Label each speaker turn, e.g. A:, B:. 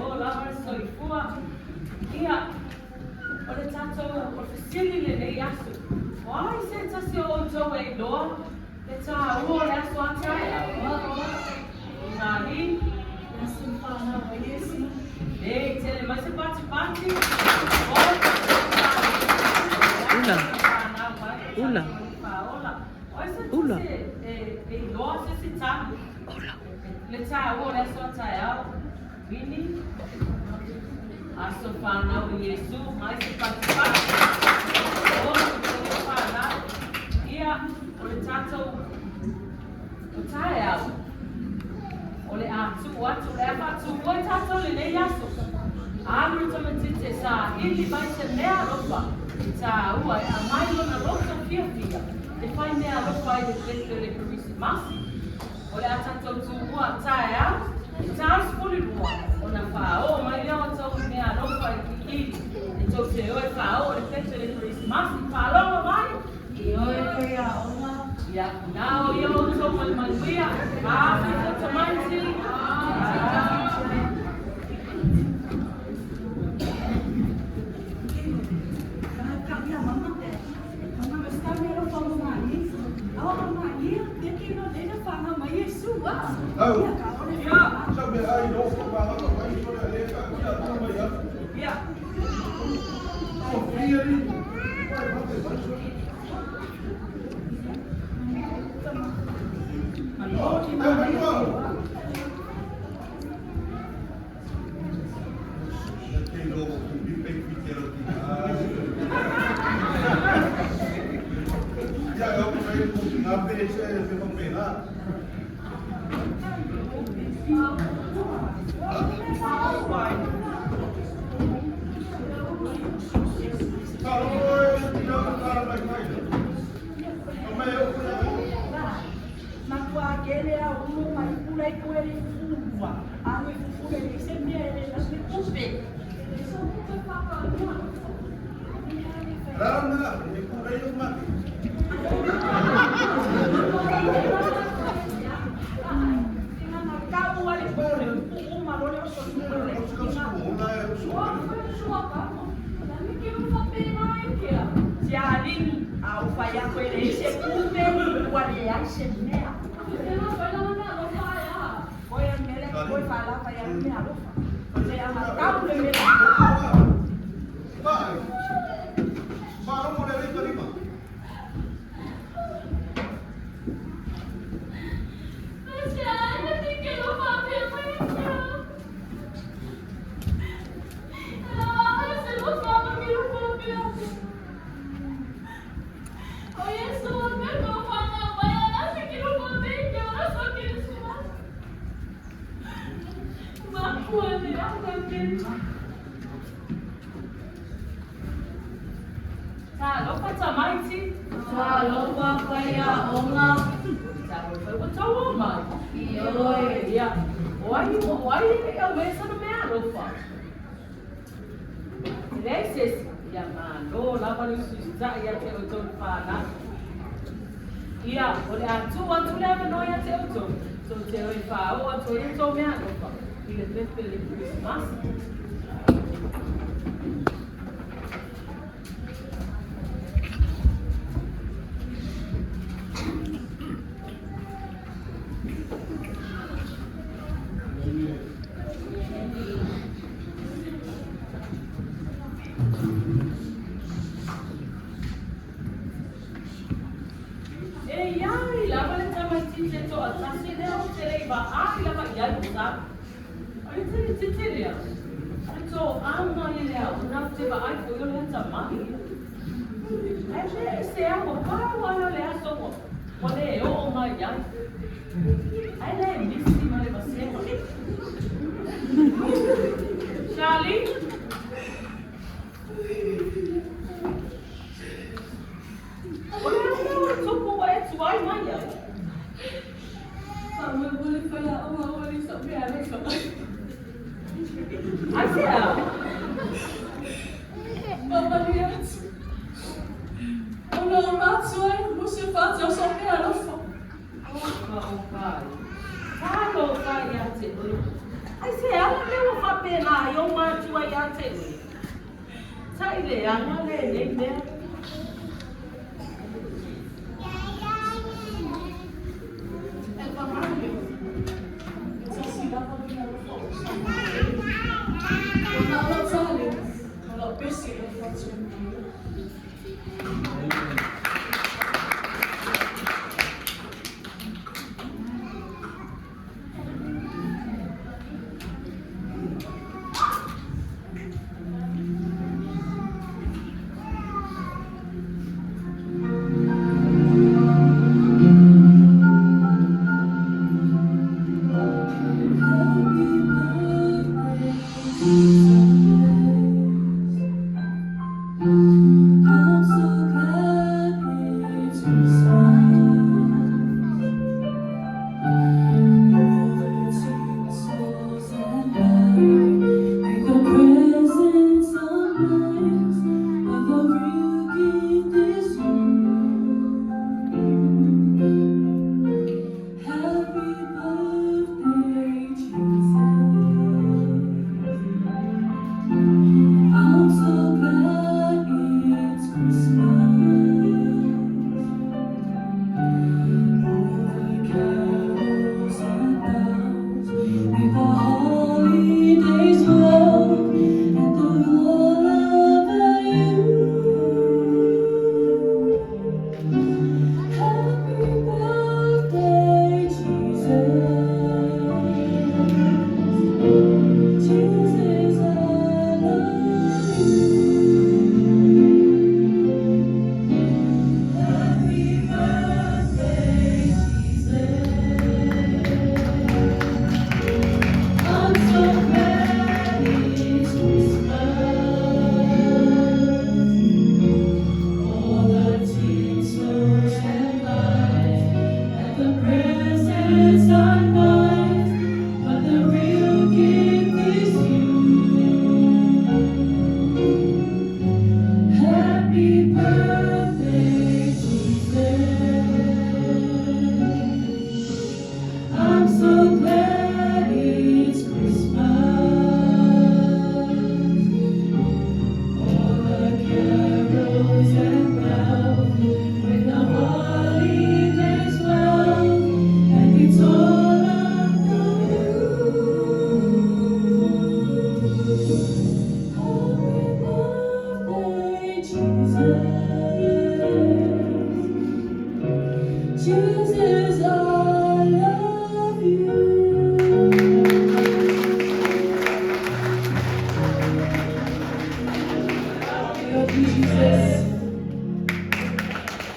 A: Olá, soifua. Ia, ole tātou o whesili le nei asu. O ai se tasi o tau e loa, e tā ua le asu atai au. Nā hi.
B: Asu whānau a Iesu.
A: Ei, tele mai se pati.
C: Ula. Ula.
A: Oi se tasi e loa se si tāmi. Le tā ua le asu atai au. Vini. Aso whanau i Iesu, mai se pati. O, te whanau. Ia, o le tātou, o tae au. O le atu, le awhatu, o e tātou le nei aso. Āmuru tamatite sa ili mai se mea ropa. I tā ua, e a mai lona rosa fia. Te whai mea ropa i le tete le Karisi Masi. O le a tātou tu ua tae au. I tā spuri mua. O na whao, mai leo tau mea ropa i kiki. E tau te oe whao, le tete le Karisi Masi. Whalonga mai.
B: I oe koe a onga.
A: Ia, nao i o tau mai wia. Āwhi o tamaiti. Ia, o le atu le avanoia te auto. So te oi whao atu e tō mea ropa. I le pepe le Christmas. Charlie? Pai. Ai se ala le o whapena i o mātua i a te ui. Tai le anga le nei mea.
B: Jesus, I love you. I love you, Jesus.